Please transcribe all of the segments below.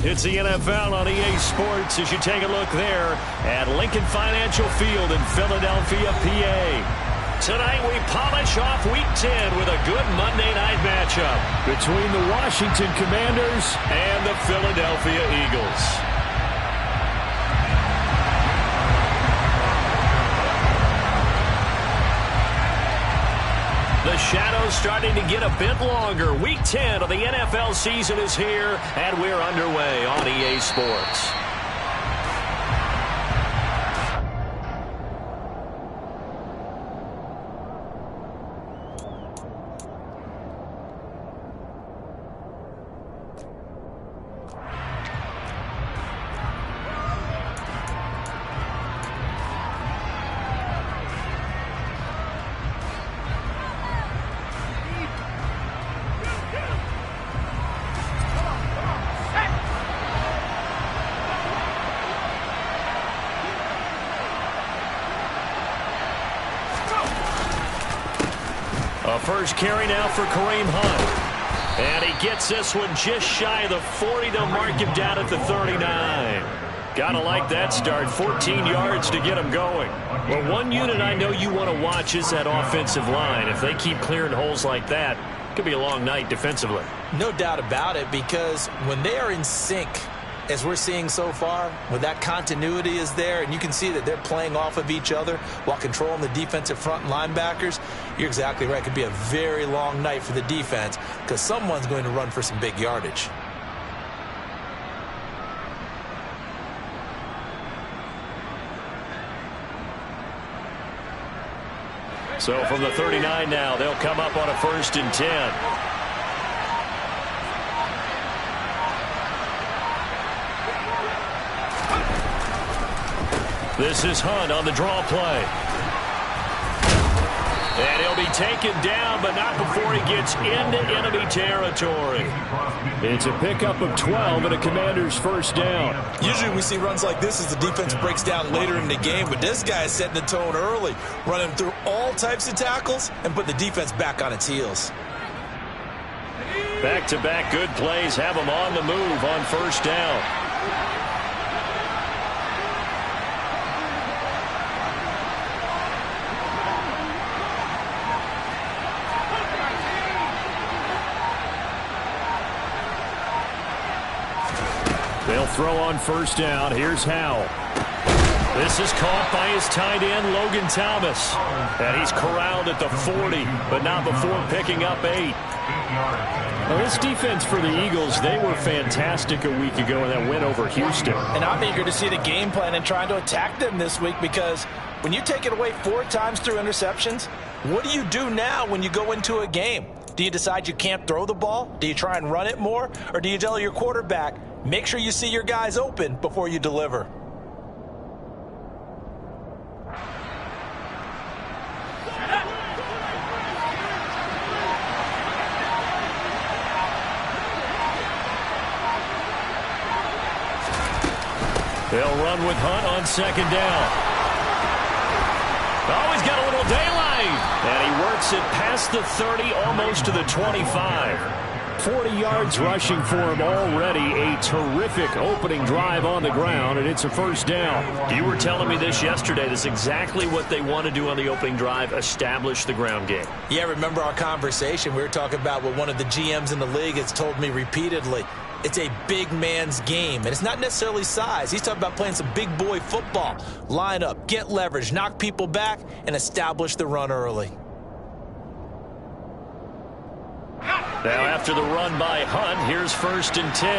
It's the NFL on EA Sports as you take a look there at Lincoln Financial Field in Philadelphia, PA. Tonight we polish off Week 10 with a good Monday night matchup between the Washington Commanders and the Philadelphia Eagles. The shadow's starting to get a bit longer. Week 10 of the NFL season is here, and we're underway on EA Sports. First carry now for Kareem Hunt. And he gets this one just shy of the 40 to mark him down at the 39. Gotta like that start. 14 yards to get him going. Well, one unit I know you want to watch is that offensive line. If they keep clearing holes like that, it could be a long night defensively. No doubt about it, because when they are in sync, as we're seeing so far, when that continuity is there and you can see that they're playing off of each other while controlling the defensive front and linebackers, you're exactly right. It could be a very long night for the defense because someone's going to run for some big yardage. So from the 39 now, they'll come up on a 1st and 10. This is Hunt on the draw play. And he'll be taken down, but not before he gets into enemy territory. It's a pickup of 12 and a Commander's first down. Usually we see runs like this as the defense breaks down later in the game, but this guy is setting the tone early, running through all types of tackles and put the defense back on its heels. Back-to-back good plays have him on the move on 1st down. They'll throw on 1st down. Here's Howell. This is caught by his tight end, Logan Thomas. And he's corralled at the 40, but not before picking up 8. Well, this defense for the Eagles, they were fantastic a week ago in that win over Houston. And I'm eager to see the game plan and trying to attack them this week, because when you take it away 4 times through interceptions, what do you do now when you go into a game? Do you decide you can't throw the ball? Do you try and run it more? Or do you tell your quarterback, make sure you see your guys open before you deliver? They'll run with Hunt on 2nd down. Oh, he's got a little daylight. And he works it past the 30, almost to the 25. 40 yards rushing for him already. A terrific opening drive on the ground, and it's a 1st down. You were telling me this yesterday. That's exactly what they want to do on the opening drive, establish the ground game. Yeah, remember our conversation? We were talking about what one of the GMs in the league has told me repeatedly. It's a big man's game, and it's not necessarily size. He's talking about playing some big boy football. Line up, get leverage, knock people back, and establish the run early. Now after the run by Hunt, here's 1st and 10.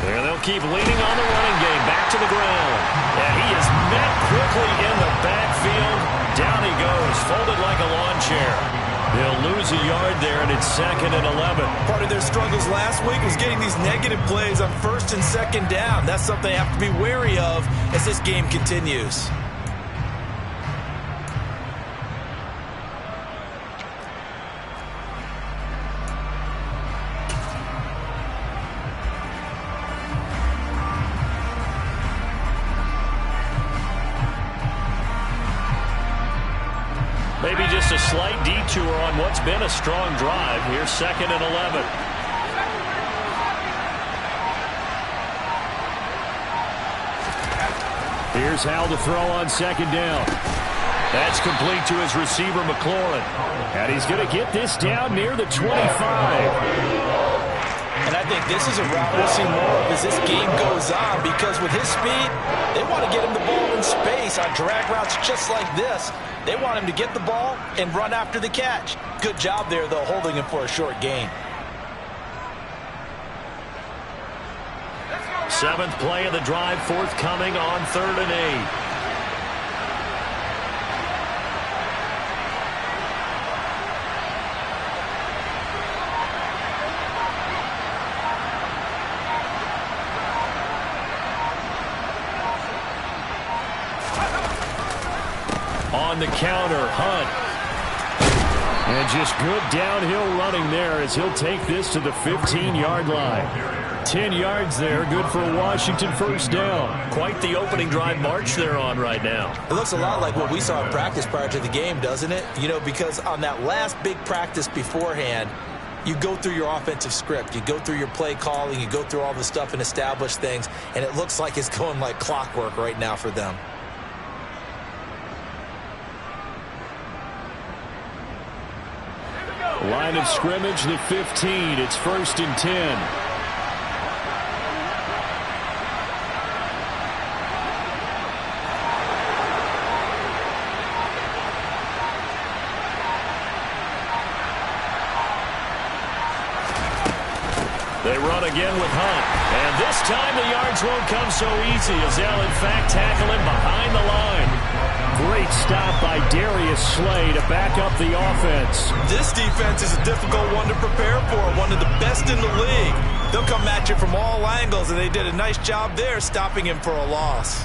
There they'll keep leaning on the running game. Back to the ground. And he is met quickly in the backfield. Down he goes, folded like a lawn chair. They'll lose a yard there, and it's 2nd and 11. Part of their struggles last week was getting these negative plays on 1st and 2nd down. That's something they have to be wary of as this game continues. Maybe just Just a slight detour on what's been a strong drive. Here's 2nd and 11. Here's Howell to throw on 2nd down. That's complete to his receiver, McLaurin. And he's going to get this down near the 25. And I think this is a route we'll see more of as this game goes on, because with his speed, they want to get him the ball in space on drag routes just like this. They want him to get the ball and run after the catch. Good job there, though, holding him for a short gain. 7th play of the drive, forthcoming on 3rd and 8. On the counter, Hunt. And just good downhill running there as he'll take this to the 15-yard line. 10 yards there, good for a Washington first down. Quite the opening drive march they're on right now. It looks a lot like what we saw in practice prior to the game, doesn't it? You know, because on that last big practice beforehand, you go through your offensive script. You go through your play calling. You go through all the stuff and establish things. And it looks like it's going like clockwork right now for them. Line of scrimmage, the 15. It's 1st and 10. They run again with Hunt. And this time the yards won't come so easy as they'll in fact tackle him behind the line. Great stop by Darius Slay to back up the offense. This defense is a difficult one to prepare for, one of the best in the league. They'll come at you from all angles, and they did a nice job there stopping him for a loss.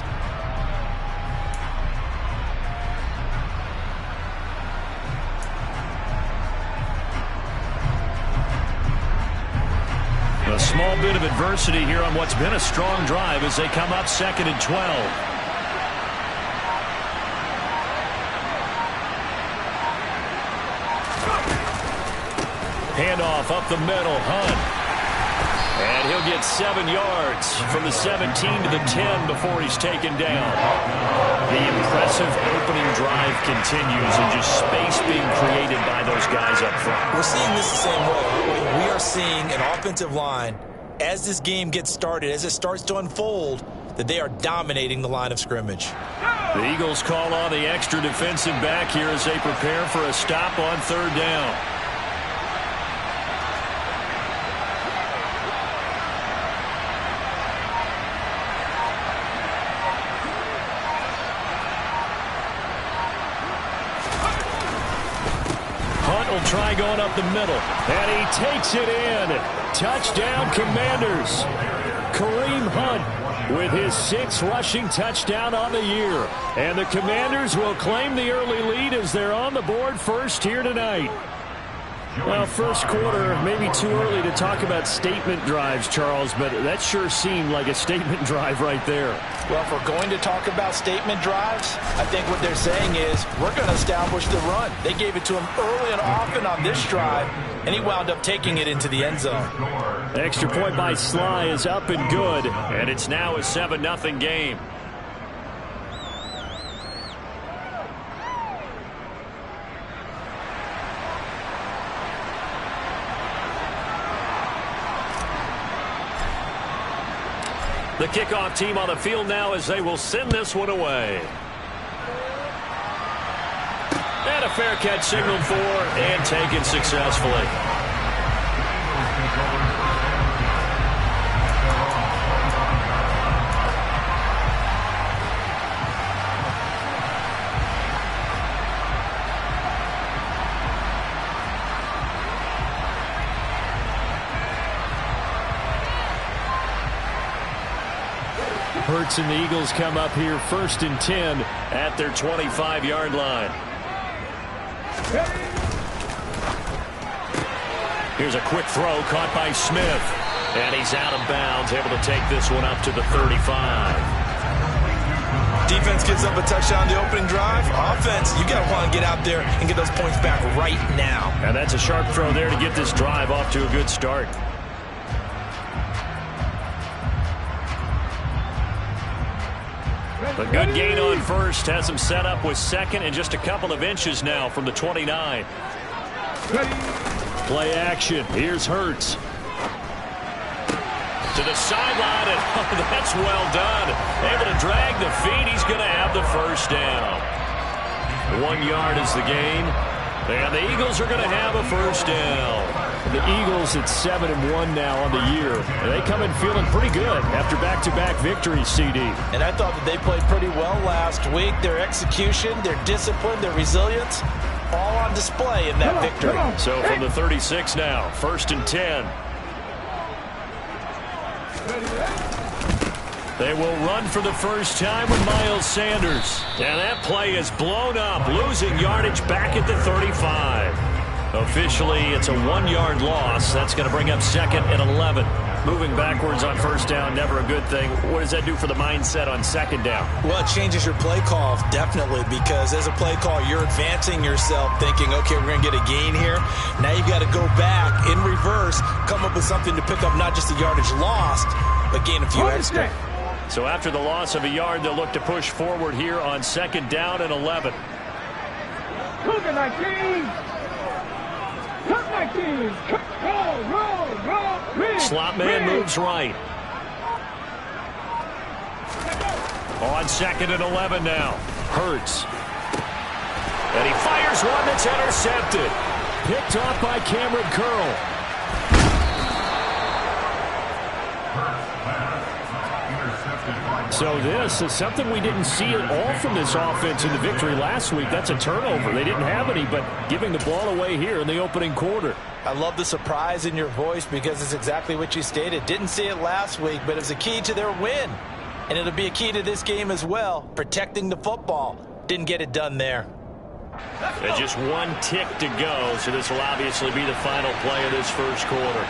A small bit of adversity here on what's been a strong drive as they come up 2nd and 12. Handoff up the middle, Hunt. And he'll get 7 yards from the 17 to the 10 before he's taken down. The impressive opening drive continues and just space being created by those guys up front. We're seeing this the same way, aren't we? We are seeing an offensive line, as this game gets started, as it starts to unfold, that they are dominating the line of scrimmage. The Eagles call on the extra defensive back here as they prepare for a stop on 3rd down. Will try going up the middle, and he takes it in. Touchdown, Commanders. Kareem Hunt with his 6th rushing touchdown on the year. And the Commanders will claim the early lead as they're on the board first here tonight. Well, first quarter, maybe too early to talk about statement drives, Charles, but that sure seemed like a statement drive right there. Well, if we're going to talk about statement drives, I think what they're saying is we're going to establish the run. They gave it to him early and often on this drive, and he wound up taking it into the end zone. Extra point by Sly is up and good, and it's now a 7-0 game. The kickoff team on the field now as they will send this one away. And a fair catch signaled for and taken successfully. Hurts and the Eagles come up here 1st and 10 at their 25-yard line. Here's a quick throw caught by Smith. And he's out of bounds, able to take this one up to the 35. Defense gives up a touchdown the opening drive. Offense, you got to want to get out there and get those points back right now. And that's a sharp throw there to get this drive off to a good start. A good gain on first has him set up with second and just a couple of inches now from the 29. Play action. Here's Hurts. To the sideline, and that's well done. Able to drag the feet. He's going to have the first down. 1 yard is the gain. And the Eagles are going to have a first down. The Eagles at 7-1 now on the year. And they come in feeling pretty good after back-to-back victories, CD. And I thought that they played pretty well last week. Their execution, their discipline, their resilience, all on display in that victory. So from the 36 now, 1st and 10. They will run for the first time with Miles Sanders. And that play is blown up, losing yardage back at the 35. Officially, it's a 1-yard loss. That's going to bring up 2nd and 11. Moving backwards on first down, never a good thing. What does that do for the mindset on 2nd down? Well, it changes your play calls, definitely, because as a play call, you're advancing yourself thinking, okay, we're going to get a gain here. Now you've got to go back in reverse, come up with something to pick up not just the yardage lost, but gain a few extra. So after the loss of a yard, they'll look to push forward here on 2nd down and 11. Slot man moves right. On 2nd and 11 now. Hurts. And he fires one that's intercepted. Picked off by Cameron Curl. So this is something we didn't see at all from this offense in the victory last week. That's a turnover. They didn't have any, but giving the ball away here in the opening quarter. I love the surprise in your voice because it's exactly what you stated. Didn't see it last week, but it was a key to their win. And it'll be a key to this game as well, protecting the football. Didn't get it done there. And just 1 tick to go, so this will obviously be the final play of this first quarter.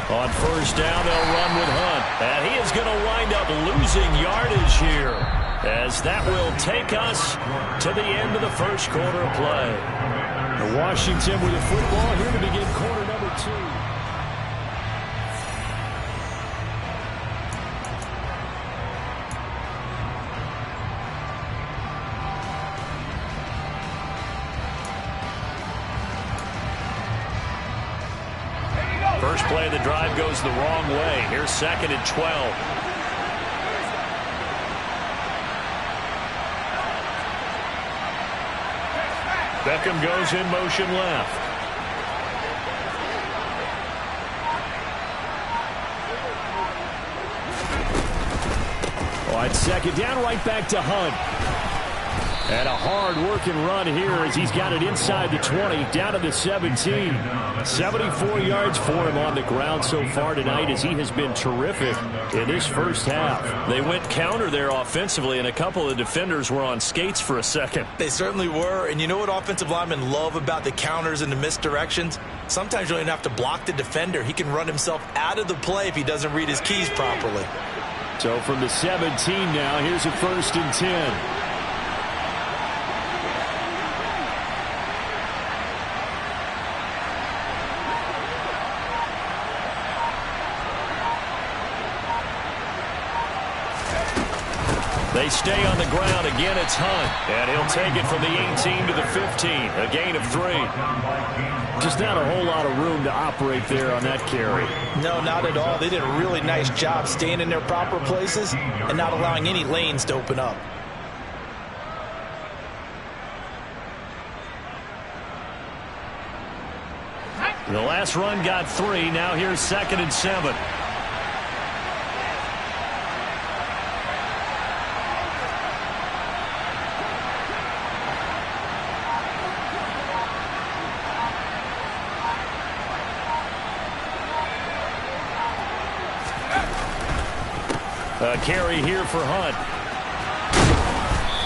On first down, they'll run with Hunt. And he is going to wind up losing yardage here, as that will take us to the end of the first quarter of play. Washington with the football here to begin quarter number 2. First play of the drive goes the wrong way. Here's 2nd and 12. Beckham goes in motion left. On 2nd down, right back to Hunt. And a hard-working run here as he's got it inside the 20, down to the 17. 74 yards for him on the ground so far tonight as he has been terrific in this first half. They went counter there offensively, and a couple of defenders were on skates for a second. They certainly were, and you know what offensive linemen love about the counters and the misdirections? Sometimes you don't even have to block the defender. He can run himself out of the play if he doesn't read his keys properly. So from the 17 now, here's a 1st and 10. They stay on the ground. Again, it's Hunt. And he'll take it from the 18 to the 15. A gain of 3. Just not a whole lot of room to operate there on that carry. No, not at all. They did a really nice job staying in their proper places and not allowing any lanes to open up. The last run got 3. Now here's 2nd and 7. A carry here for Hunt.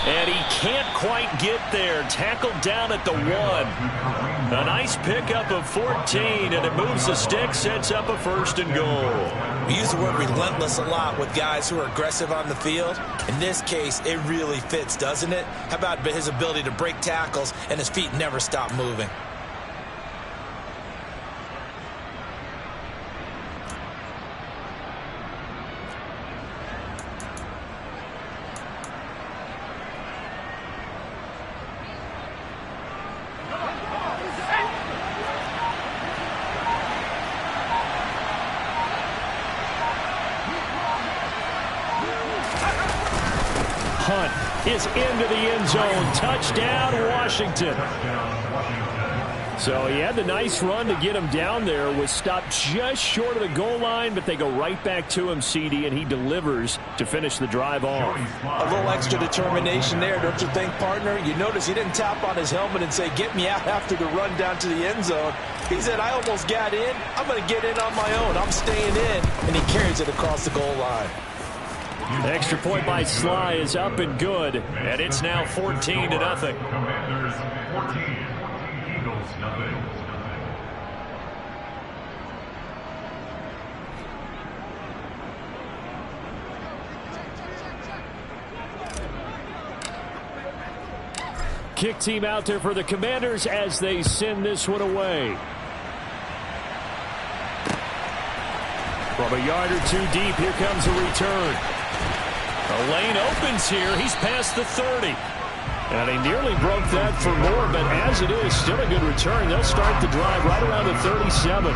And he can't quite get there. Tackled down at the 1. A nice pickup of 14, and it moves the stick, sets up a 1st and goal. We use the word relentless a lot with guys who are aggressive on the field. In this case, it really fits, doesn't it? How about his ability to break tackles and his feet never stop moving? Hunt is into the end zone. Touchdown, Washington. So he had the nice run to get him down there. Was stopped just short of the goal line, but they go right back to him, CD, and he delivers to finish the drive off. A little extra determination there, don't you think, partner? You notice he didn't tap on his helmet and say, get me out after the run down to the end zone. He said, I almost got in. I'm going to get in on my own. I'm staying in. And he carries it across the goal line. Extra point by Sly is up and good, and it's now 14-0. Commanders 14, Eagles nothing. Kick team out there for the Commanders as they send this one away. From a yard or two deep, here comes a return. The lane opens here. He's past the 30. And he nearly broke that for more, but as it is, still a good return. They'll start the drive right around the 37.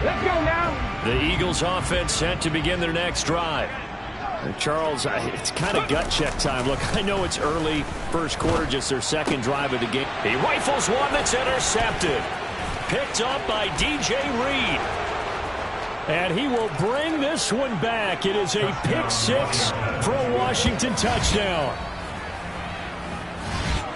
Let's go now. The Eagles offense set to begin their next drive. Charles, it's kind of gut check time. Look, I know it's early, first quarter, just their second drive of the game. He rifles one that's intercepted. Picked up by DJ Reed. And he will bring this one back. It is a pick six for a Washington touchdown.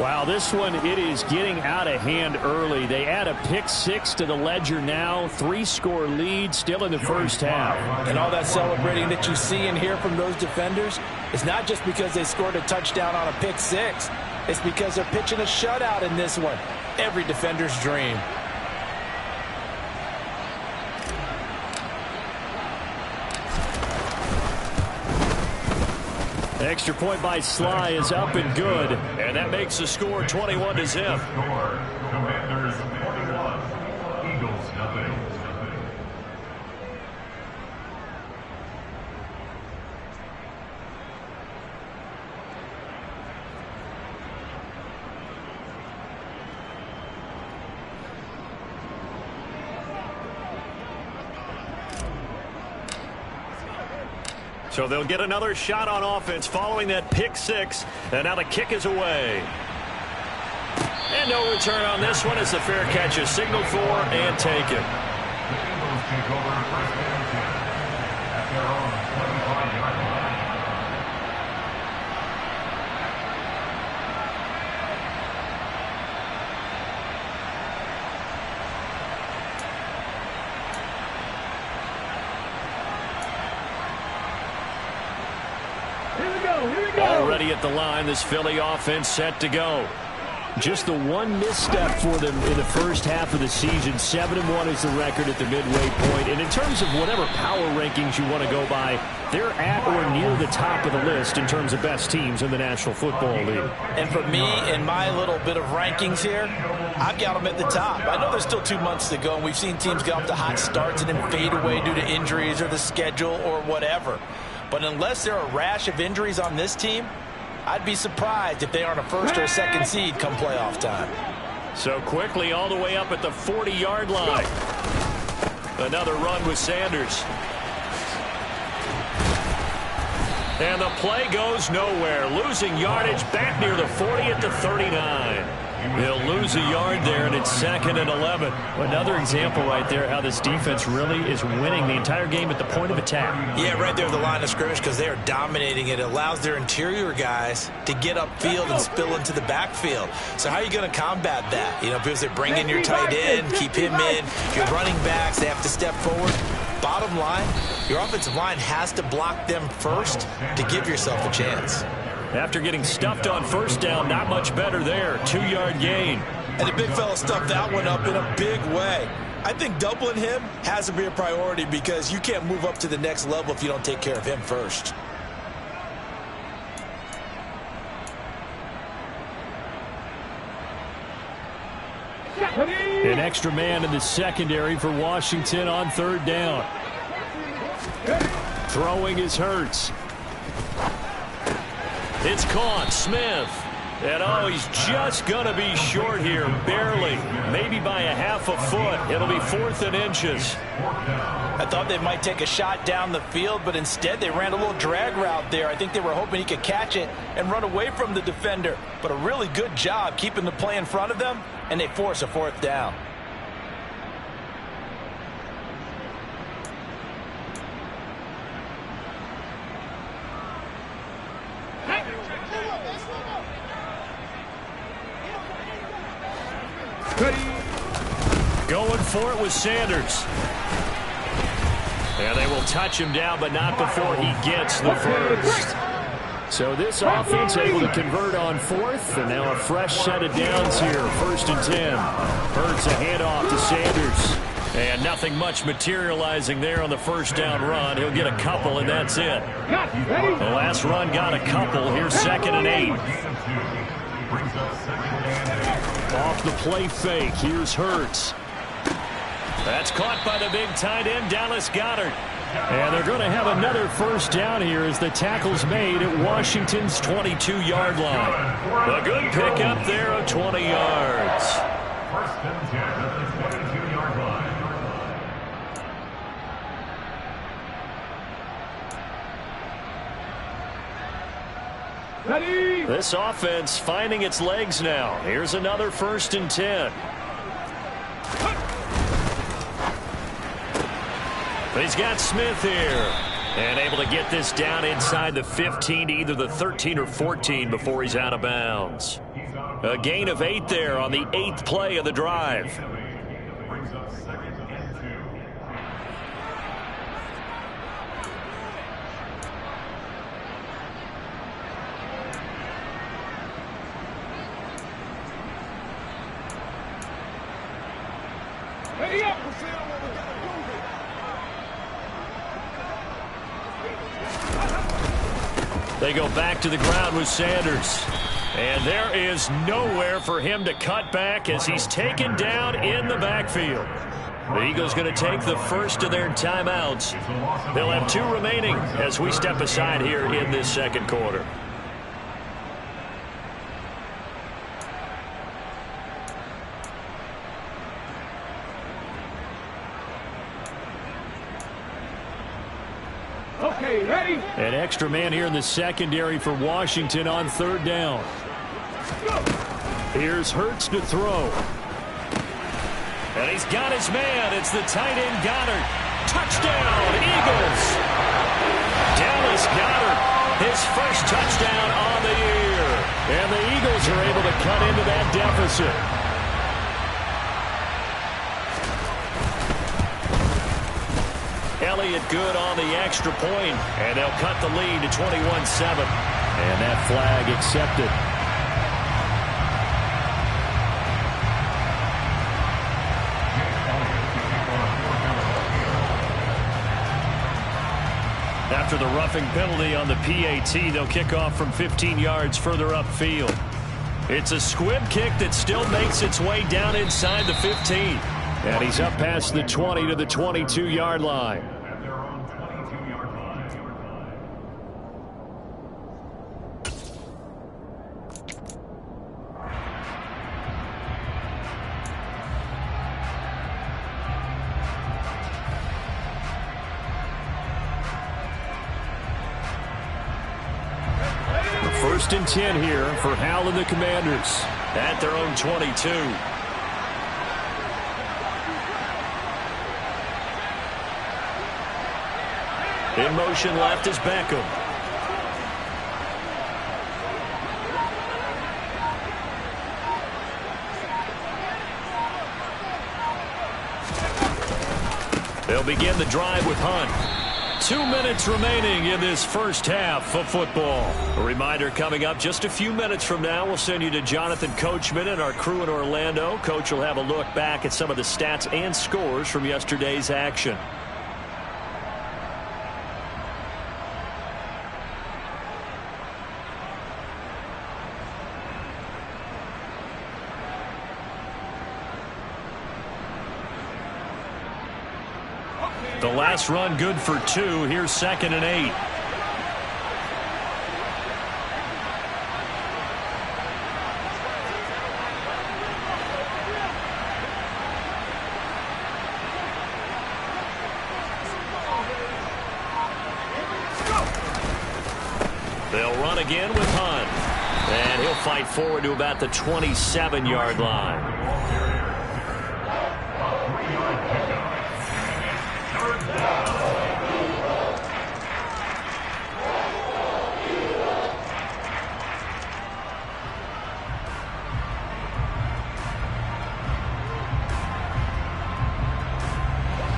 Wow, this one, it is getting out of hand early. They add a pick six to the ledger now. 3-score lead still in the first half. And all that celebrating that you see and hear from those defenders, it's not just because they scored a touchdown on a pick six. It's because they're pitching a shutout in this one. Every defender's dream. Extra point by Sly is up and good. And that makes the score 21-0. Score, Commanders 41, Eagles nothing. So they'll get another shot on offense following that pick six. And now the kick is away. And no return on this one as the fair catch is signaled for and taken. The Eagles take over first and 10 at their own 25-yard line. Already at the line, this Philly offense set to go. Just the one misstep for them in the first half of the season. 7-1 is the record at the midway point. And in terms of whatever power rankings you want to go by, they're at or near the top of the list in terms of best teams in the National Football League. And for me, in my little bit of rankings here, I've got them at the top. I know there's still 2 months to go, and we've seen teams get off to hot starts and then fade away due to injuries or the schedule or whatever. But unless there are a rash of injuries on this team, I'd be surprised if they aren't a first or a second seed come playoff time. So quickly all the way up at the 40-yard line. Another run with Sanders. And the play goes nowhere. Losing yardage back near the 40 at the 39. They'll lose a yard there, and it's 2nd and 11. Another example right there how this defense really is winning the entire game at the point of attack. Yeah, right there at the line of scrimmage because they are dominating it. It allows their interior guys to get upfield and spill into the backfield. So how are you going to combat that? You know, because they bring in your tight end, keep him in. Your running backs, they have to step forward. Bottom line, your offensive line has to block them first to give yourself a chance. After getting stuffed on first down, not much better there. 2-yard gain. And the big fella stuffed that one up in a big way. I think doubling him has to be a priority because you can't move up to the next level if you don't take care of him first. An extra man in the secondary for Washington on 3rd down. Throwing is Hurts. It's caught. Smith. And, oh, he's just going to be short here. Barely. Maybe by a half a foot. It'll be 4th and inches. I thought they might take a shot down the field, but instead they ran a little drag route there. I think they were hoping he could catch it and run away from the defender. But a really good job keeping the play in front of them, and they force a 4th down. Going for it with Sanders. And they will touch him down, but not before he gets the first. So this offense able to convert on 4th, and now a fresh set of downs here. 1st and 10. Hurts a handoff to Sanders. And nothing much materializing there on the first down run. He'll get a couple, and that's it. The last run got a couple. Here's 2nd and 8. Off the play fake. Here's Hurts. That's caught by the big tight end, Dallas Goedert. And they're going to have another first down here as the tackle's made at Washington's 22-yard line. A good pickup there of 20 yards. 1st and 10 at the 22-yard line. Ready. This offense finding its legs now. Here's another 1st and 10. He's got Smith here. And able to get this down inside the 15 to either the 13 or 14 before he's out of bounds. A gain of 8 there on the 8th play of the drive. Brings up 2nd and 2. They go back to the ground with Sanders. And there is nowhere for him to cut back as he's taken down in the backfield. The Eagles going to take the first of their timeouts. They'll have 2 remaining as we step aside here in this 2nd quarter. Okay, ready. An extra man here in the secondary for Washington on 3rd down. Here's Hurts to throw. And he's got his man. It's the tight end Goedert. Touchdown, Eagles. Dallas Goedert, his first touchdown on the year. And the Eagles are able to cut into that deficit. Elliott good on the extra point, and they'll cut the lead to 21-7. And that flag accepted. After the roughing penalty on the PAT, they'll kick off from 15 yards further upfield. It's a squib kick that still makes its way down inside the 15. And he's up past the 20 to the 22-yard line. At their own 22-yard line. First and 10 here for Hal and the Commanders. at their own 22. In motion left is Beckham. They'll begin the drive with Hunt. 2 minutes remaining in this first half of football. A reminder coming up just a few minutes from now. We'll send you to Jonathan Coachman and our crew in Orlando. Coach will have a look back at some of the stats and scores from yesterday's action. The last run good for 2. Here's 2nd and 8. They'll run again with Hunt. And he'll fight forward to about the 27-yard line.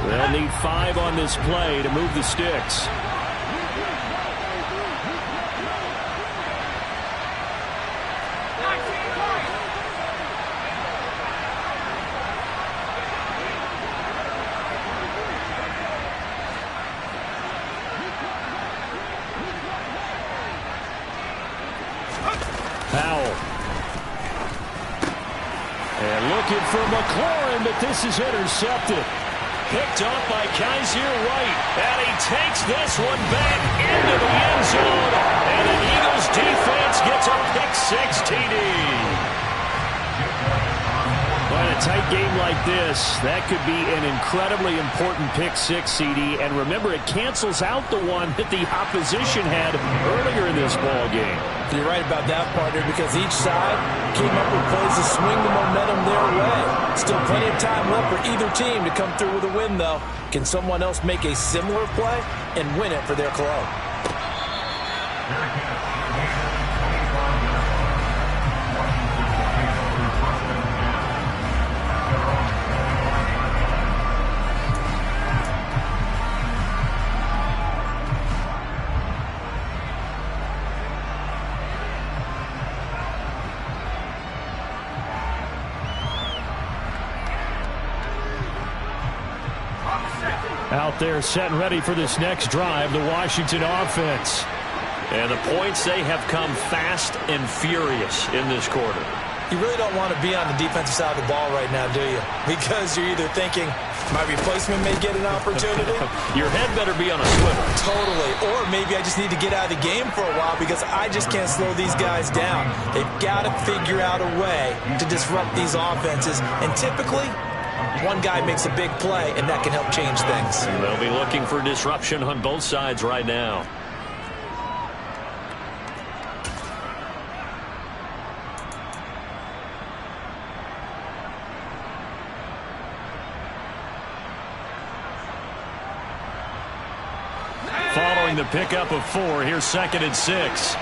They'll need 5 on this play to move the sticks. Powell. And looking for McLaurin, but this is intercepted. Picked off by Kaiser White. And he takes this one back into the end zone. And the Eagles defense gets a pick-6 TD. In a tight game like this, that could be an incredibly important pick-6, CD. And remember, it cancels out the one that the opposition had earlier in this ball game. You're right about that, partner, because each side came up with plays to swing the momentum their way. Still plenty of time left for either team to come through with a win, though. Can someone else make a similar play and win it for their club? Out there set and ready for this next drive, the Washington offense. And the points, they have come fast and furious in this quarter. You really don't want to be on the defensive side of the ball right now, do you? Because you're either thinking, my replacement may get an opportunity. Your head better be on a swivel. Totally. Or maybe I just need to get out of the game for a while because I just can't slow these guys down. They've got to figure out a way to disrupt these offenses. And typically, one guy makes a big play, and that can help change things. They'll be looking for disruption on both sides right now. Following the pickup of 4, here's 2nd and 6.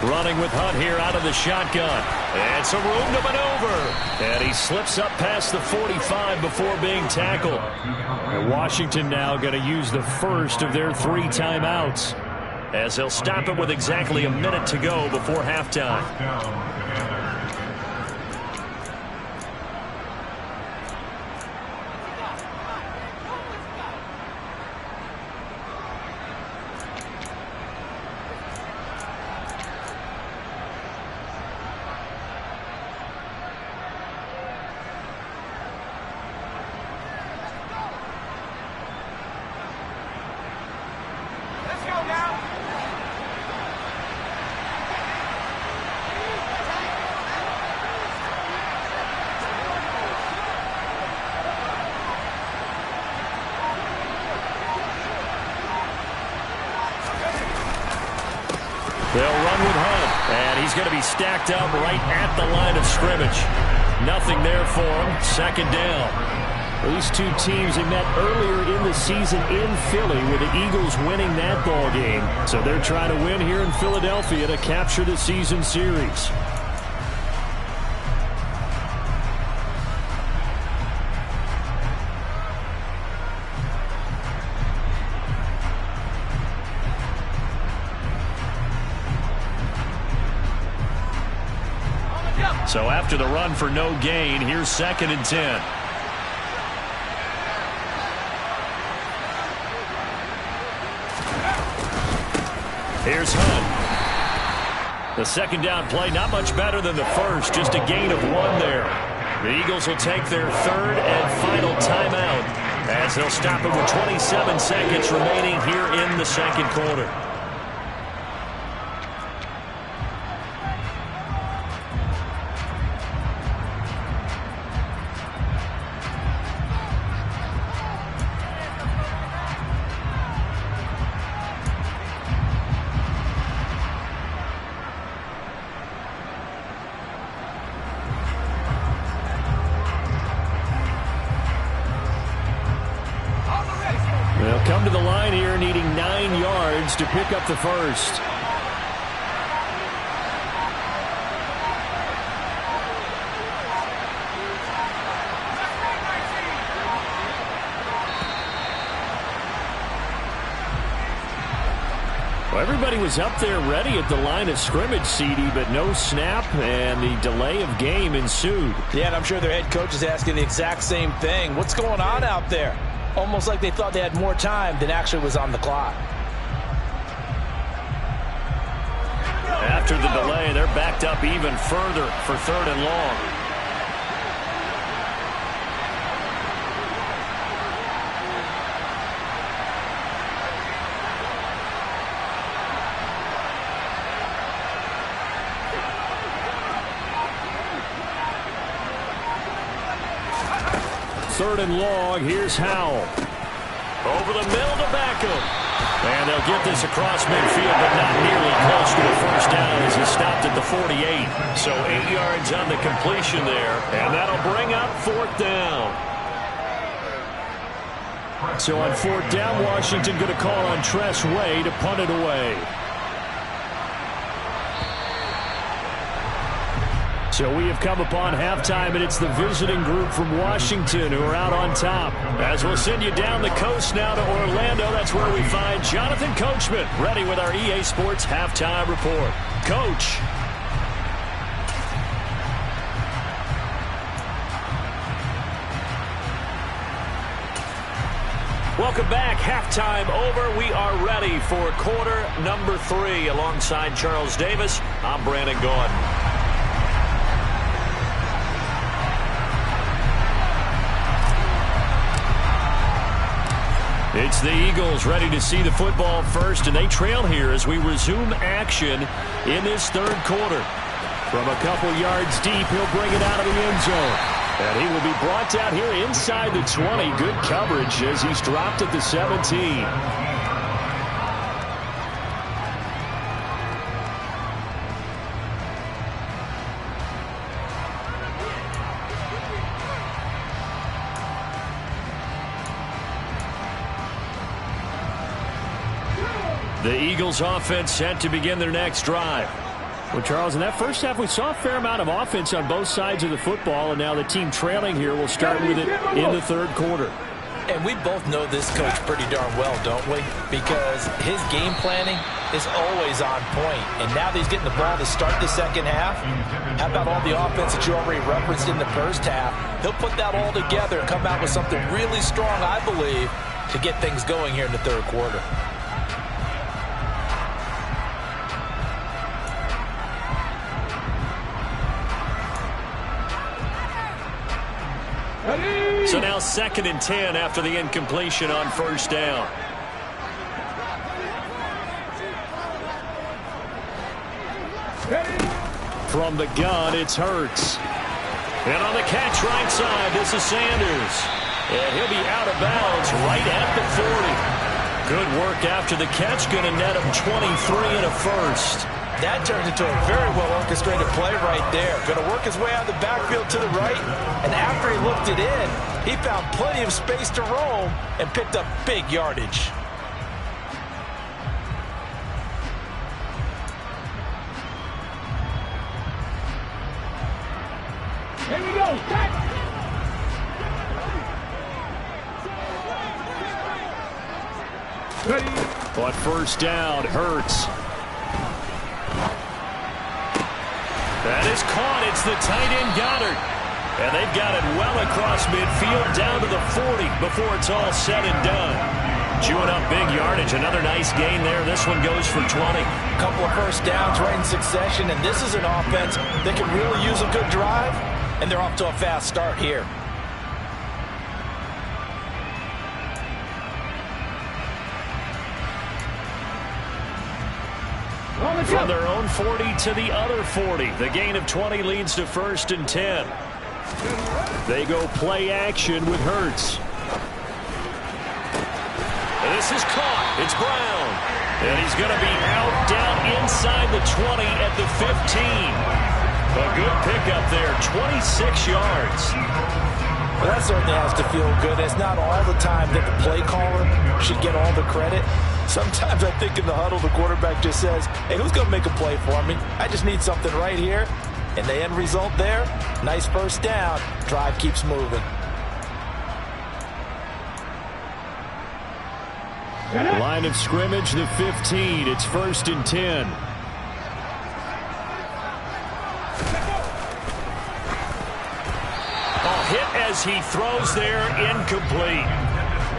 Running with Hunt here out of the shotgun. And some room to maneuver. And he slips up past the 45 before being tackled. And Washington now going to use the first of their 3 timeouts, as they'll stop it with exactly a minute to go before halftime. And he's going to be stacked up right at the line of scrimmage. Nothing there for him. Second down. These two teams had met earlier in the season in Philly with the Eagles winning that ball game. So they're trying to win here in Philadelphia to capture the season series. So after the run for no gain, here's 2nd and 10. Here's Hunt. The second down play, not much better than the first, just a gain of 1 there. The Eagles will take their 3rd and final timeout as they'll stop it with 27 seconds remaining here in the 2nd quarter. They'll come to the line here needing 9 yards to pick up the first. Well, everybody was up there ready at the line of scrimmage, CD, but no snap, and the delay of game ensued. Yeah, and I'm sure their head coach is asking the exact same thing. What's going on out there? Almost like they thought they had more time than actually was on the clock. After the delay, they're backed up even further for 3rd and long. Third and long, here's Howell. Over the middle to Beckham. And they'll get this across midfield, but not nearly close to a first down as he stopped at the 48. So 8 yards on the completion there, and that'll bring up 4th down. So on 4th down, Washington going to call on Tress Way to punt it away. So we have come upon halftime, and it's the visiting group from Washington who are out on top. As we'll send you down the coast now to Orlando, that's where we find Jonathan Coachman, ready with our EA Sports Halftime Report. Coach. Welcome back. Halftime over. We are ready for quarter number 3. Alongside Charles Davis, I'm Brandon Gaudin. It's the Eagles ready to see the football first, and they trail here as we resume action in this 3rd quarter. From a couple yards deep, he'll bring it out of the end zone. And he will be brought down here inside the 20. Good coverage as he's dropped at the 17. The Eagles offense set to begin their next drive. Well, Charles, in that first half, we saw a fair amount of offense on both sides of the football, and now the team trailing here will start with it in the 3rd quarter. And we both know this coach pretty darn well, don't we? Because his game planning is always on point. And now that he's getting the ball to start the 2nd half, how about all the offense that you already referenced in the first half? He'll put that all together and come out with something really strong, I believe, to get things going here in the 3rd quarter. So now 2nd and 10 after the incompletion on 1st down. From the gun, it's Hurts. And on the catch right side, this is Sanders. And he'll be out of bounds right at the 40. Good work after the catch, going to net him 23 and a first. That turns into a very well-orchestrated play right there. Going to work his way out of the backfield to the right, and after he looked it in, he found plenty of space to roam and picked up big yardage. Here we go. Cut. Ready. But first down, Hurts. That is caught. It's the tight end Goddard. And they've got it well across midfield down to the 40 before it's all said and done. Chewing up big yardage. Another nice gain there. This one goes for 20. A couple of first downs right in succession, and this is an offense that can really use a good drive, and they're off to a fast start here. From their own 40 to the other 40. The gain of 20 leads to 1st and 10. They go play action with Hurts. And this is caught. It's Brown. And he's going to be out down inside the 20 at the 15. A good pickup there. 26 yards. Well, that certainly has to feel good. It's not all the time that the play caller should get all the credit. Sometimes I think in the huddle, the quarterback just says, hey, who's going to make a play for me? I just need something right here. And the end result there, nice first down. Drive keeps moving. Line of scrimmage, the 15. It's 1st and 10. Hit as he throws there, incomplete.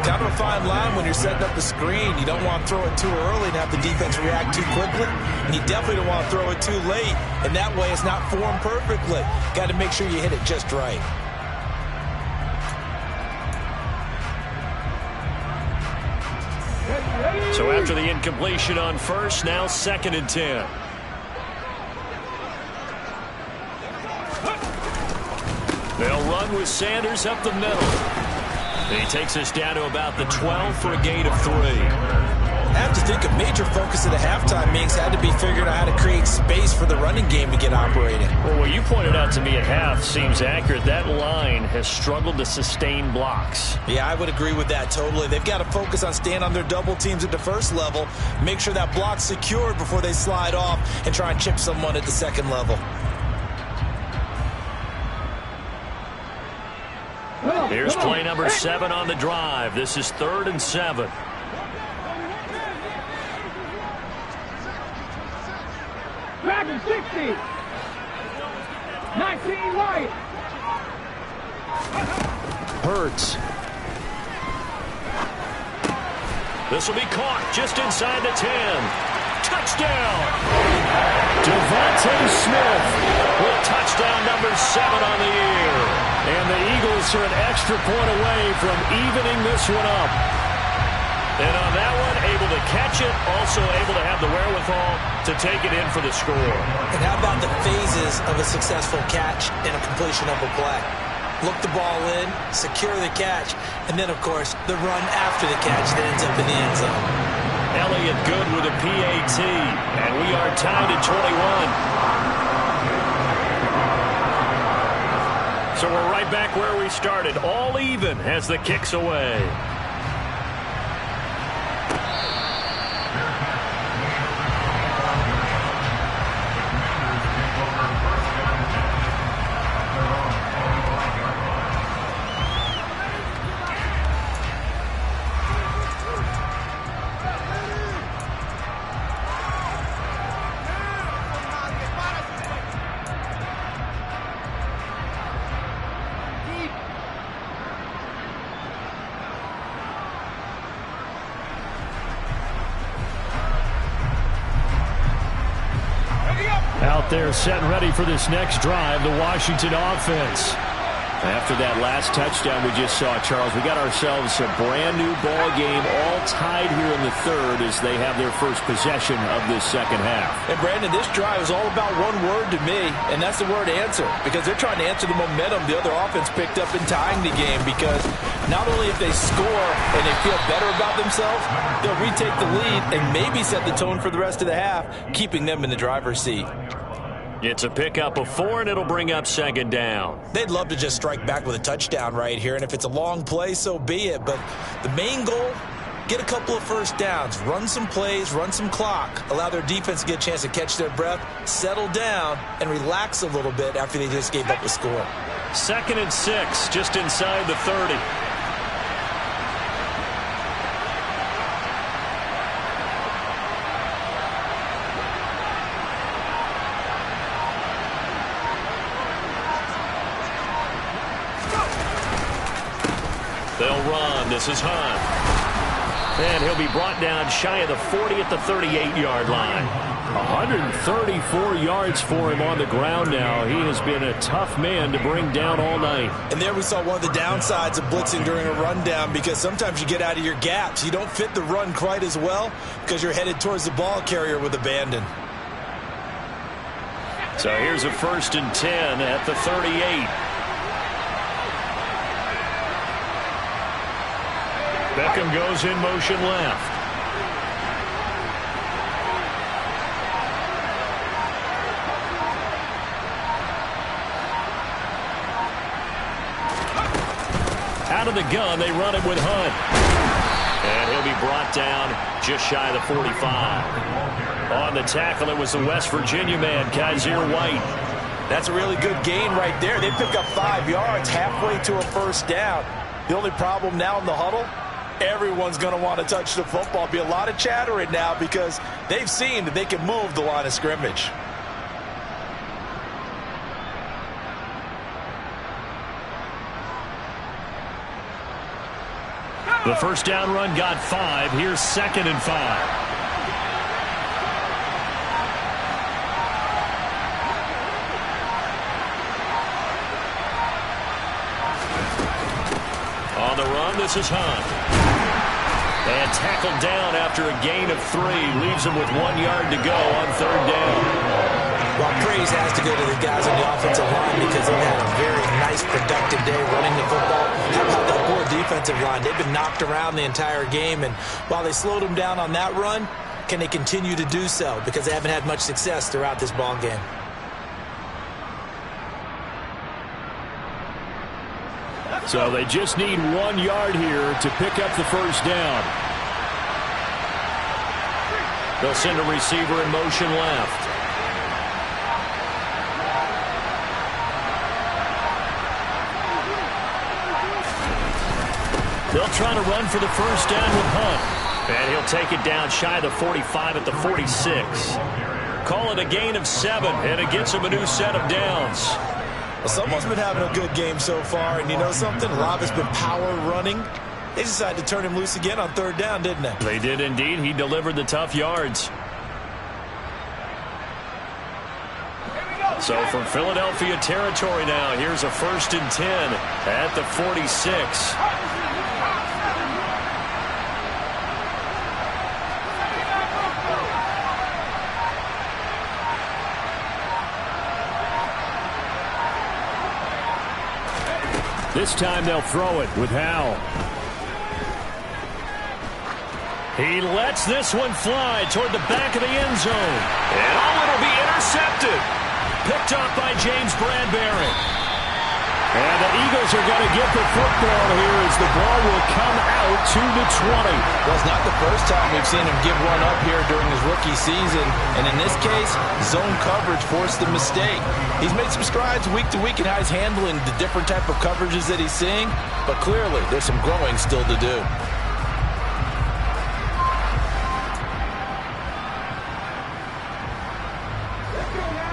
Kind of a fine line when you're setting up the screen. You don't want to throw it too early and have the defense react too quickly. And you definitely don't want to throw it too late. And that way it's not formed perfectly. Got to make sure you hit it just right. So after the incompletion on first, now 2nd and 10. They'll run with Sanders up the middle. He takes us down to about the 12 for a gain of 3. I have to think a major focus of the halftime meetings had to be figuring out how to create space for the running game to get operating. Well, what you pointed out to me at half seems accurate. That line has struggled to sustain blocks. Yeah, I would agree with that totally. They've got to focus on staying on their double teams at the first level, make sure that block's secured before they slide off and try and chip someone at the second level. Here's play number 7 on the drive. This is 3rd and 7. Back in 60. 19 right. Hurts. This will be caught just inside the 10. Touchdown! Devontae Smith with touchdown number 7 on the year. And the Eagles are an extra point away from evening this one up. And on that one, able to catch it, also able to have the wherewithal to take it in for the score. And how about the phases of a successful catch and a completion of a play? Look the ball in, secure the catch, and then, of course, the run after the catch that ends up in the end zone. Elliott good with a PAT, and we are tied at 21. So we're right back where we started, all even as the kick's away. Out there set and ready for this next drive, the Washington offense. After that last touchdown we just saw, Charles, we got ourselves a brand new ball game, all tied here in the third as they have their first possession of this second half. And Brandon, this drive is all about one word to me, and that's the word answer, because they're trying to answer the momentum the other offense picked up in tying the game, because not only if they score and they feel better about themselves, they'll retake the lead and maybe set the tone for the rest of the half, keeping them in the driver's seat. It's a pickup of 4, and it'll bring up second down. They'd love to just strike back with a touchdown right here, and if it's a long play, so be it. But the main goal, get a couple of first downs, run some plays, run some clock, allow their defense to get a chance to catch their breath, settle down, and relax a little bit after they just gave up the score. 2nd and 6, just inside the 30. They'll run. This is Hunt. And he'll be brought down shy of the 40 at the 38-yard line. 134 yards for him on the ground now. He has been a tough man to bring down all night. And there we saw one of the downsides of blitzing during a rundown, because sometimes you get out of your gaps. You don't fit the run quite as well because you're headed towards the ball carrier with abandon. So here's a 1st and 10 at the 38. Beckham goes in motion left. Out of the gun, they run it with Hunt. And he'll be brought down just shy of the 45. On the tackle, it was the West Virginia man, Kaiser White. That's a really good gain right there. They pick up 5 yards halfway to a first down. The only problem now in the huddle, everyone's going to want to touch the football. Be a lot of chattering now because they've seen that they can move the line of scrimmage. The first down run got 5. Here's 2nd and 5. On the run, this is Hunt. And tackled down after a gain of 3. Leaves him with 1 yard to go on 3rd down. Well, praise has to go to the guys on the offensive line because they've had a very nice, productive day running the football. How about that poor defensive line? They've been knocked around the entire game, and while they slowed them down on that run, can they continue to do so? Because they haven't had much success throughout this ball game. So they just need 1 yard here to pick up the first down. They'll send a receiver in motion left. They'll try to run for the first down with Hunt. And he'll take it down shy of the 45 at the 46. Call it a gain of 7, and it gets him a new set of downs. Well, someone's been having a good game so far, and you know something? A lot has been power running. They decided to turn him loose again on 3rd down, didn't they? They did indeed. He delivered the tough yards. So from Philadelphia territory now, here's a 1st and 10 at the 46. This time they'll throw it with Howell. He lets this one fly toward the back of the end zone. And it'll be intercepted. Picked off by James Bradbury. And the Eagles are going to get the football here as the ball will come out to the 20. Well, it's not the first time we've seen him give one up here during his rookie season. And in this case, zone coverage forced the mistake. He's made some strides week to week in how he's handling the different type of coverages that he's seeing. But clearly, there's some growing still to do.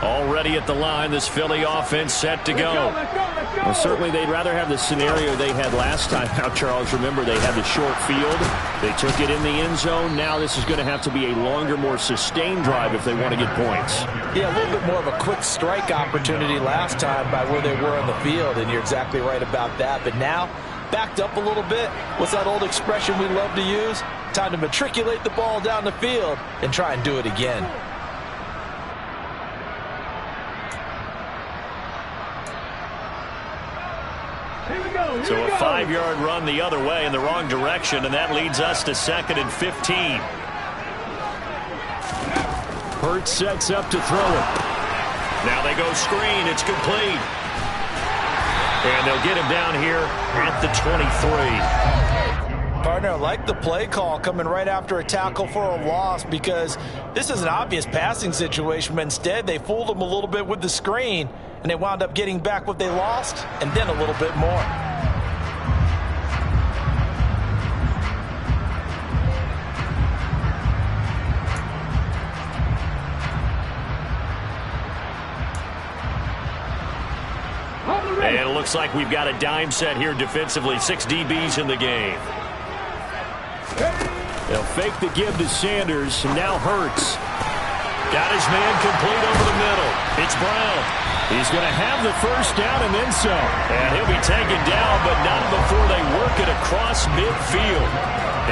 Already at the line, this Philly offense set to go. Let's go. Well, certainly they'd rather have the scenario they had last time out, Charles. Remember, they had the short field. They took it in the end zone. Now this is going to have to be a longer, more sustained drive if they want to get points. Yeah, a little bit more of a quick strike opportunity last time by where they were on the field, and you're exactly right about that. But now, backed up a little bit. What's that old expression we love to use? Time to matriculate the ball down the field and try and do it again. So a 5-yard run the other way in the wrong direction, and that leads us to 2nd and 15. Hurts sets up to throw it. Now they go screen. It's complete. And they'll get him down here at the 23. Partner, I like the play call coming right after a tackle for a loss, because this is an obvious passing situation, but instead they fooled him a little bit with the screen, and they wound up getting back what they lost and then a little bit more. And it looks like we've got a dime set here defensively. 6 DBs in the game. They'll fake the give to Sanders, and now Hurts. Got his man complete over the middle. It's Brown. He's going to have the first down and then some. And he'll be taken down, but not before they work it across midfield.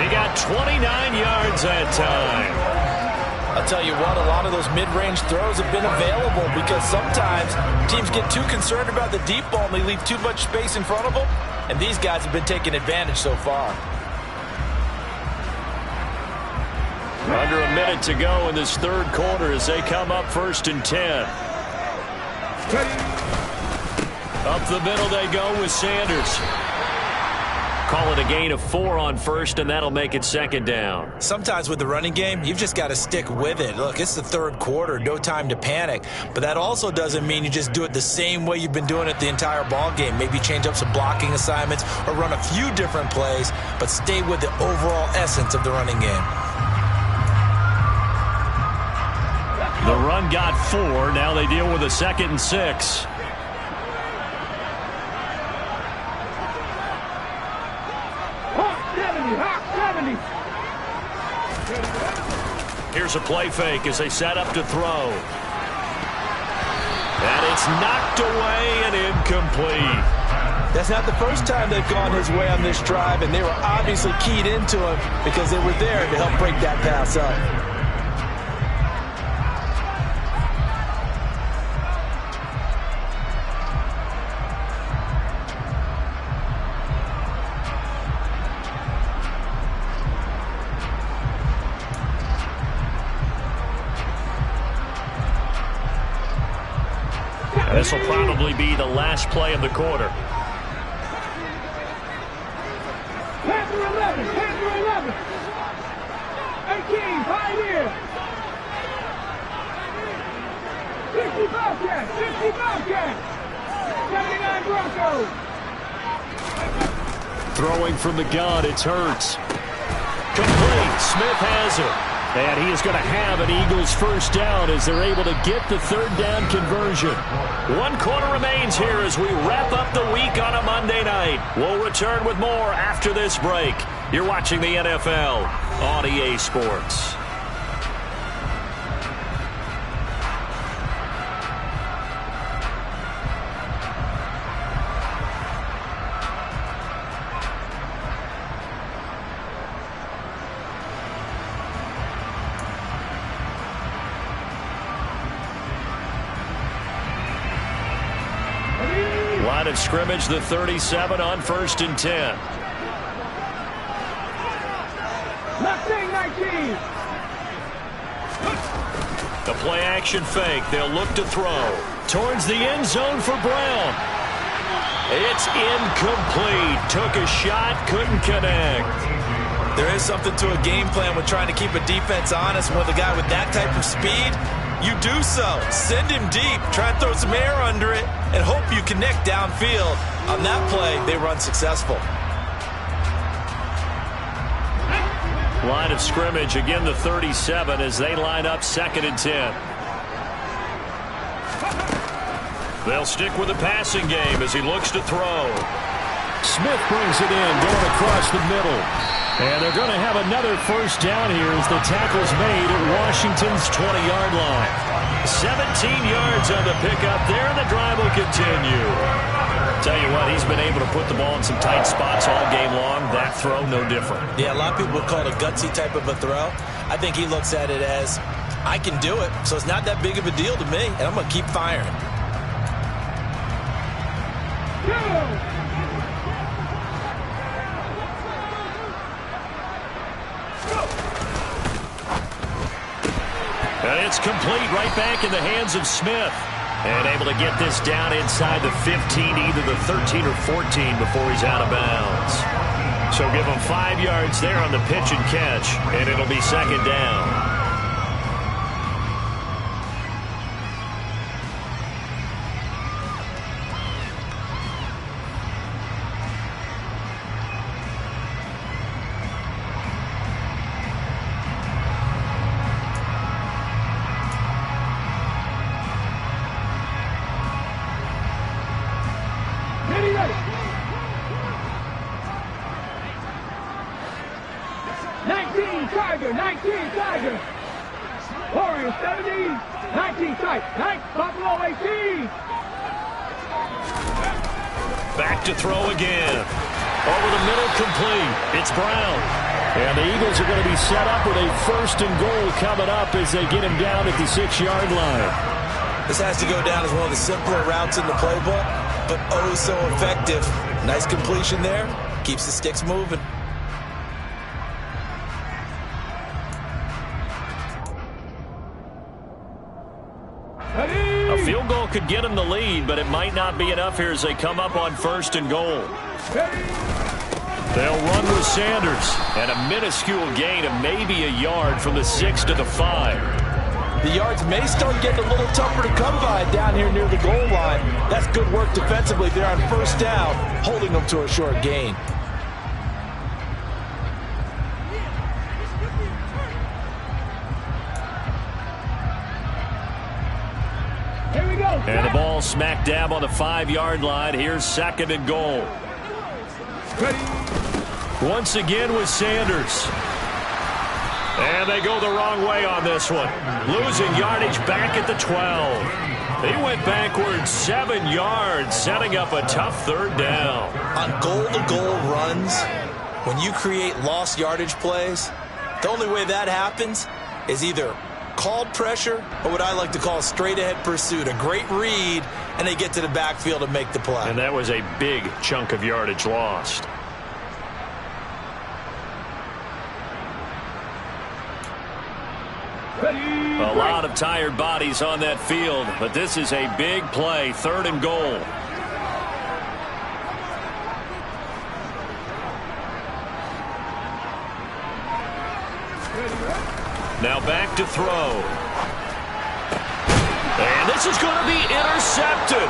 He got 29 yards that time. I'll tell you what, a lot of those mid-range throws have been available, because sometimes teams get too concerned about the deep ball and they leave too much space in front of them, and these guys have been taking advantage so far. Under a minute to go in this third quarter as they come up 1st and 10. Up the middle they go with Sanders. Call it a gain of 4 on first, and that'll make it 2nd down. Sometimes with the running game, you've just got to stick with it. Look, it's the third quarter, no time to panic. But that also doesn't mean you just do it the same way you've been doing it the entire ball game. Maybe change up some blocking assignments or run a few different plays, but stay with the overall essence of the running game. The run got 4. Now they deal with a 2nd and 6. Here's a play fake as they set up to throw. And it's knocked away and incomplete. That's not the first time they've gone his way on this drive, and they were obviously keyed into him because they were there to help break that pass up. This will probably be the last play of the quarter. Panther 11, Panther 11. 18, Pioneer. 60 Bobcat, 60 Bobcat. 79 Broncos. Throwing from the gun, it's Hurts. Complete. Smith has it. And he is going to have an Eagles first down as they're able to get the third down conversion. 1 quarter remains here as we wrap up the week on a Monday night. We'll return with more after this break. You're watching the NFL on EA Sports. Line of scrimmage, the 37 on 1st and 10. Left wing 19. The play action fake. They'll look to throw. Towards the end zone for Brown. It's incomplete. Took a shot, couldn't connect. There is something to a game plan with trying to keep a defense honest. With a guy with that type of speed, you do so. Send him deep. Try and throw some air under it and hope you connect downfield. On that play, they run successful. Line of scrimmage, again the 37 as they line up 2nd and 10. They'll stick with the passing game as he looks to throw. Smith brings it in, going across the middle. And they're going to have another first down here as the tackle's made at Washington's 20-yard line. 17 yards on the pickup there, and the drive will continue. Tell you what, he's been able to put the ball in some tight spots all game long. That throw, no different. Yeah, a lot of people would call it a gutsy type of a throw. I think he looks at it as, I can do it, so it's not that big of a deal to me, and I'm going to keep firing. And it's complete, right back in the hands of Smith. And able to get this down inside the 15, either the 13 or 14 before he's out of bounds. So give him 5 yards there on the pitch and catch, and it'll be second down. Tiger. Warriors 70, 19 tight. Buffalo 18. Back to throw again. Over the middle, complete. It's Brown. And the Eagles are going to be set up with a first and goal coming up as they get him down at the 6-yard line. This has to go down as one of the simpler routes in the playbook, but oh so effective. Nice completion there. Keeps the sticks moving. A field goal could get them the lead, but it might not be enough here as they come up on first and goal. They'll run with Sanders, and a minuscule gain of maybe a yard from the 6 to the 5. The yards may start getting a little tougher to come by down here near the goal line. That's good work defensively there on first down, holding them to a short gain. Here we go. And the ball smack dab on the 5-yard line. Here's second and goal. Once again with Sanders. And they go the wrong way on this one. Losing yardage back at the 12. He went backwards 7 yards, setting up a tough third down. On goal-to-goal runs, when you create lost yardage plays, the only way that happens is either called pressure or what I like to call straight-ahead pursuit. A great read, and they get to the backfield and make the play. And that was a big chunk of yardage lost. A lot of tired bodies on that field, but this is a big play, third and goal. Now back to throw. And this is going to be intercepted.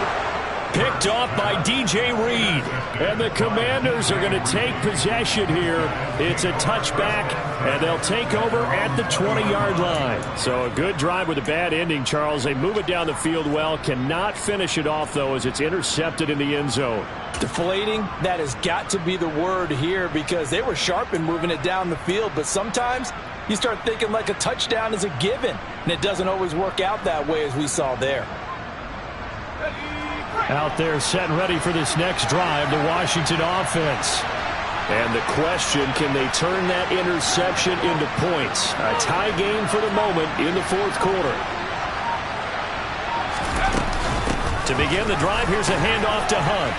Picked off by D.J. Reed. And the Commanders are going to take possession here. It's a touchback, and they'll take over at the 20-yard line. So a good drive with a bad ending, Charles. They move it down the field well. Cannot finish it off, though, as it's intercepted in the end zone. Deflating, that has got to be the word here because they were sharp in moving it down the field, but sometimes you start thinking like a touchdown is a given, and it doesn't always work out that way as we saw there. Out there set and ready for this next drive, the Washington offense. And the question, can they turn that interception into points? A tie game for the moment in the fourth quarter. To begin the drive, here's a handoff to Hunt.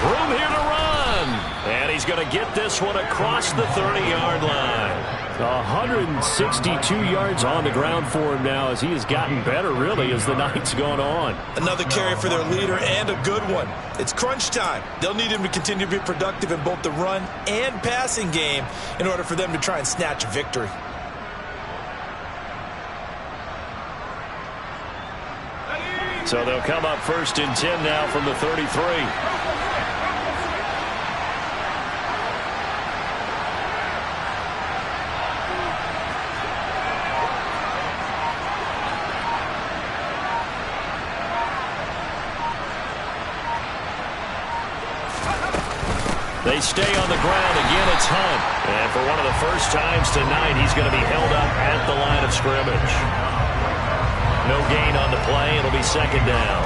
Room here to run. And he's going to get this one across the 30-yard line. 162 yards on the ground for him now as he has gotten better, really, as the night's gone on. Another carry for their leader and a good one. It's crunch time. They'll need him to continue to be productive in both the run and passing game in order for them to try and snatch a victory. So they'll come up first and 10 now from the 33. They stay on the ground. Again, it's Hunt. And for one of the first times tonight, he's going to be held up at the line of scrimmage. No gain on the play. It'll be second down.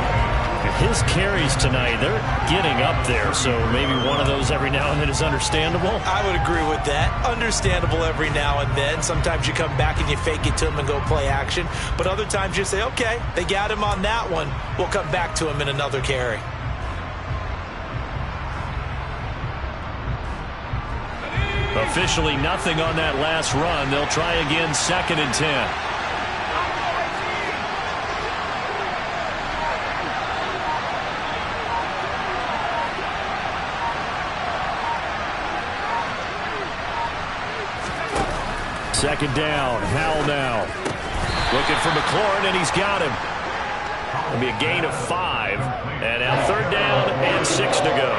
His carries tonight, they're getting up there, so maybe one of those every now and then is understandable. I would agree with that. Understandable every now and then. Sometimes you come back and you fake it to him and go play action. But other times you say, okay, they got him on that one. We'll come back to him in another carry. Officially nothing on that last run. They'll try again, 2nd and 10. Second down, Howell now. Looking for McLaurin, and he's got him. It'll be a gain of 5. And now 3rd down and 6 to go.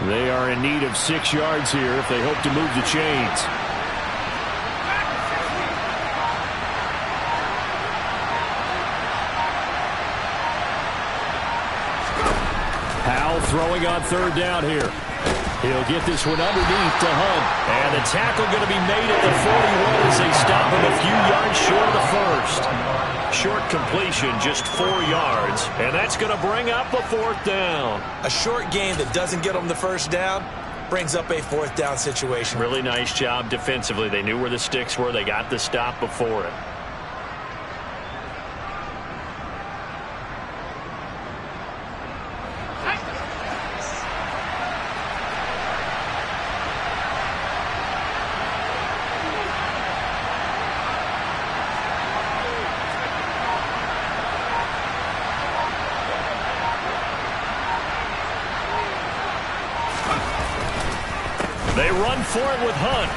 They are in need of 6 yards here if they hope to move the chains. Howell throwing on 3rd down here. He'll get this one underneath to Hunt. And the tackle going to be made at the 41 as they stop him a few yards short of the first. Short completion, just 4 yards. And that's going to bring up a 4th down. A short gain that doesn't get them the first down brings up a 4th down situation. Really nice job defensively. They knew where the sticks were. They got the stop before it. They run for it with Hunt.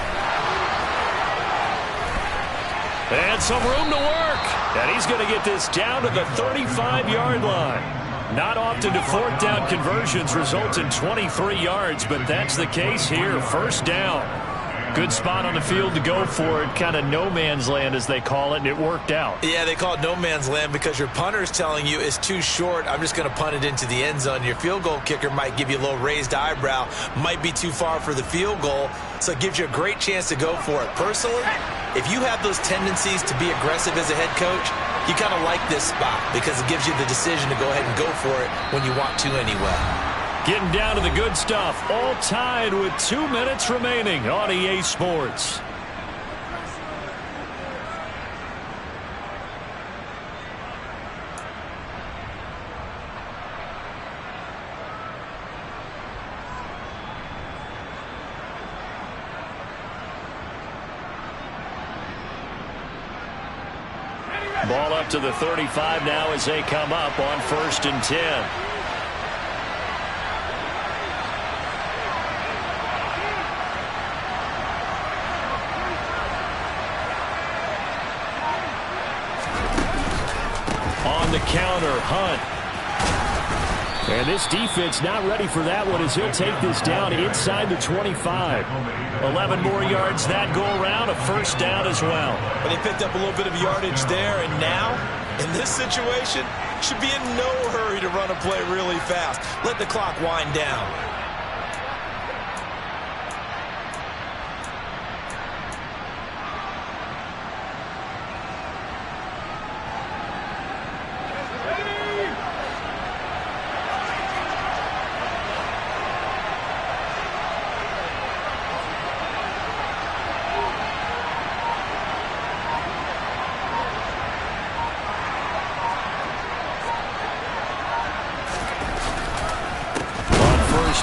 And some room to work. And he's going to get this down to the 35-yard line. Not often do 4th down conversions result in 23 yards, but that's the case here. 1st down. Good spot on the field to go for it. Kind of no man's land, as they call it, and it worked out. Yeah, they call it no man's land because your punter's telling you it's too short. I'm just going to punt it into the end zone. Your field goal kicker might give you a little raised eyebrow. Might be too far for the field goal, so it gives you a great chance to go for it. Personally, if you have those tendencies to be aggressive as a head coach, you kind of like this spot because it gives you the decision to go ahead and go for it when you want to anyway. Getting down to the good stuff. All tied with 2 minutes remaining on EA Sports. Ball up to the 35 now as they come up on 1st and 10. The counter, Hunt. And this defense not ready for that one as he'll take this down inside the 25. 11 more yards that go around, a 1st down as well. But they picked up a little bit of yardage there, and now, in this situation, should be in no hurry to run a play really fast. Let the clock wind down.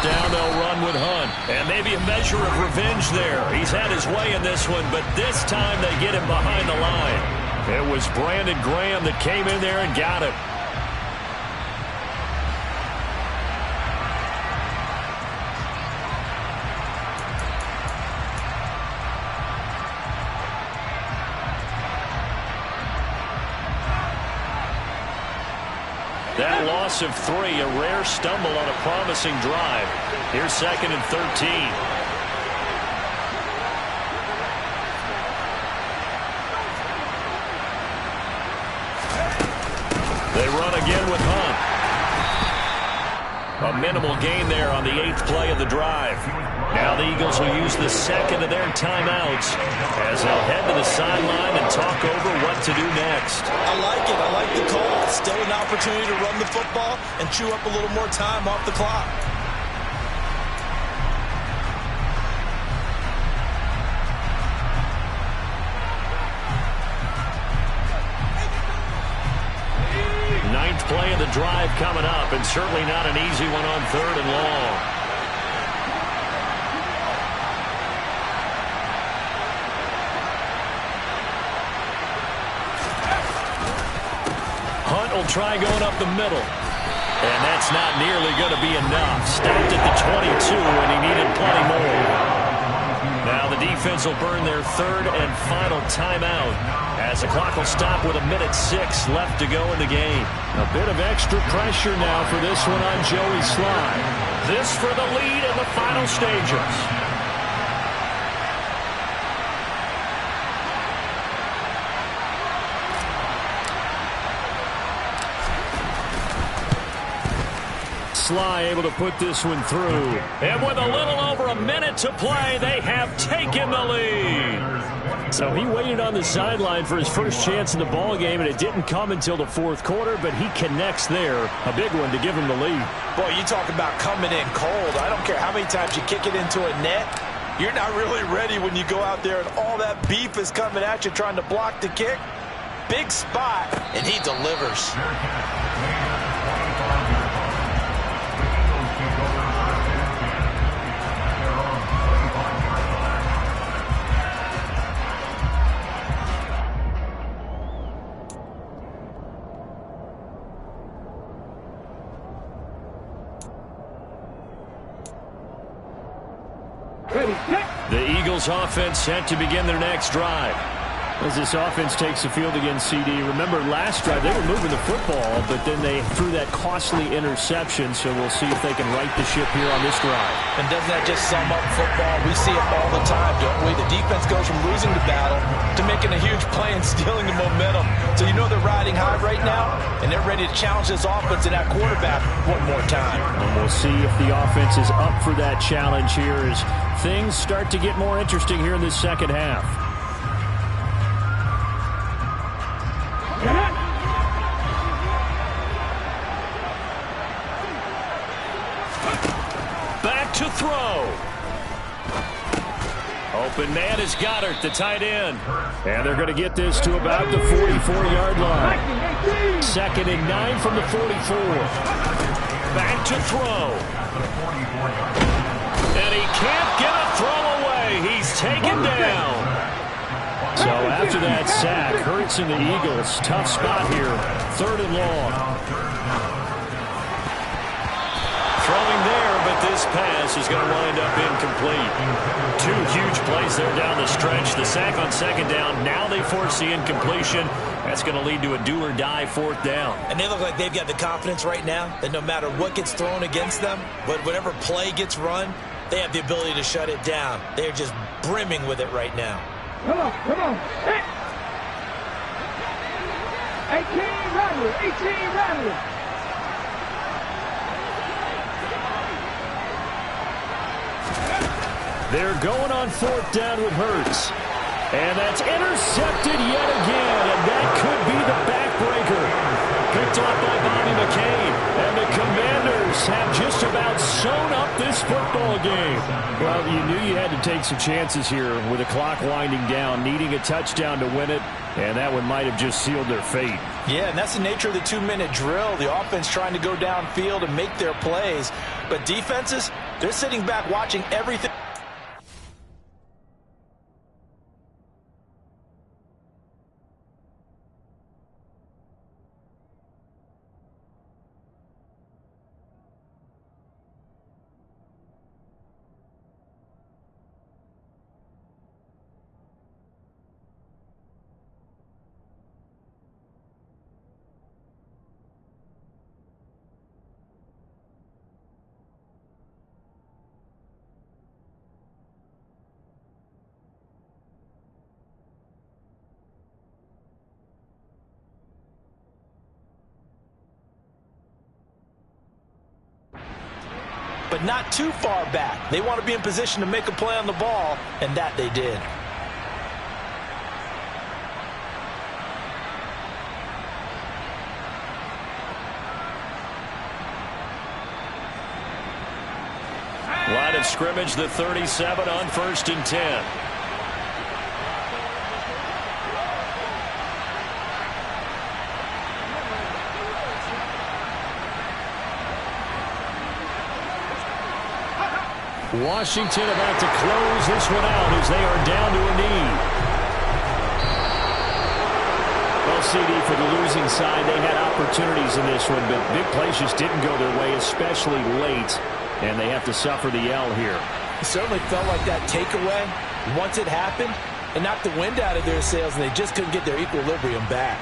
Down, they'll run with Hunt. And maybe a measure of revenge there. He's had his way in this one, but this time they get him behind the line. It was Brandon Graham that came in there and got him. That loss of 3, a rare stumble on a promising drive. Here's 2nd and 13. They run again with Hunt. A minimal gain there on the 8th play of the drive. Now the Eagles will use the 2nd of their timeouts as they'll head to the sideline and talk over what to do next. I like it. I like the call. Still an opportunity to run the football and chew up a little more time off the clock. Play of the drive coming up, and certainly not an easy one on 3rd and long. Hunt will try going up the middle, and that's not nearly going to be enough. Stopped at the 22, and he needed plenty more. Now the defense will burn their 3rd and final timeout as the clock will stop with 1:06 left to go in the game. A bit of extra pressure now for this one on Joey Slye. This for the lead in the final stages. Slye able to put this one through. And with a little over a minute to play, they have taken the lead. So he waited on the sideline for his first chance in the ball game, and it didn't come until the 4th quarter, but he connects there. A big one to give him the lead. Boy, you talk about coming in cold. I don't care how many times you kick it into a net. You're not really ready when you go out there and all that beef is coming at you trying to block the kick. Big spot, and he delivers. The Eagles offense set to begin their next drive. As this offense takes the field against CD, remember last drive they were moving the football, but then they threw that costly interception, so we'll see if they can right the ship here on this drive. And doesn't that just sum up football? We see it all the time, don't we? The defense goes from losing the battle to making a huge play and stealing the momentum. So you know they're riding high right now, and they're ready to challenge this offense and that quarterback one more time. And we'll see if the offense is up for that challenge here as things start to get more interesting here in this second half. Back to throw. Open man is Goddard, the tight end. And they're going to get this to about the 44-yard line. 2nd and 9 from the 44. Back to throw. And he can't get a throw away. He's taken down. So after that sack, Hurts and the Eagles, tough spot here. 3rd and long. Throwing there, but this pass is going to wind up incomplete. 2 huge plays there down the stretch. The sack on 2nd down. Now they force the incompletion. That's going to lead to a do-or-die 4th down. And they look like they've got the confidence right now that no matter what gets thrown against them, but whatever play gets run, they have the ability to shut it down. They're just brimming with it right now. Come on, come on. Hit. 18 Rattler, 18 Rattler. They're going on 4th down with Hurts. And that's intercepted yet again, and that could be the backbreaker. Picked up by Bobby McCain, and the Commanders have just about sewn up this football game. Well, you knew you had to take some chances here with the clock winding down, needing a touchdown to win it, and that one might have just sealed their fate. Yeah, and that's the nature of the 2-minute drill. The offense trying to go downfield and make their plays. But defenses, they're sitting back watching everything. but not too far back. They want to be in position to make a play on the ball, and that they did. Line of scrimmage, the 37 on 1st and 10. Washington about to close this one out as they are down to a knee. Well, CD, for the losing side, they had opportunities in this one, but big plays just didn't go their way, especially late, and they have to suffer the L here. It certainly felt like that takeaway, once it happened, it knocked the wind out of their sails, and they just couldn't get their equilibrium back.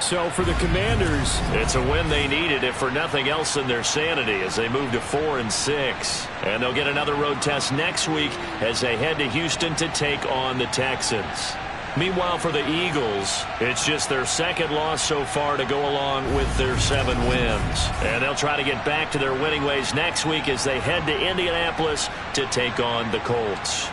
So for the Commanders, it's a win they needed, if for nothing else than their sanity, as they move to 4-6. And they'll get another road test next week as they head to Houston to take on the Texans. Meanwhile, for the Eagles, it's just their second loss so far to go along with their 7 wins. And they'll try to get back to their winning ways next week as they head to Indianapolis to take on the Colts.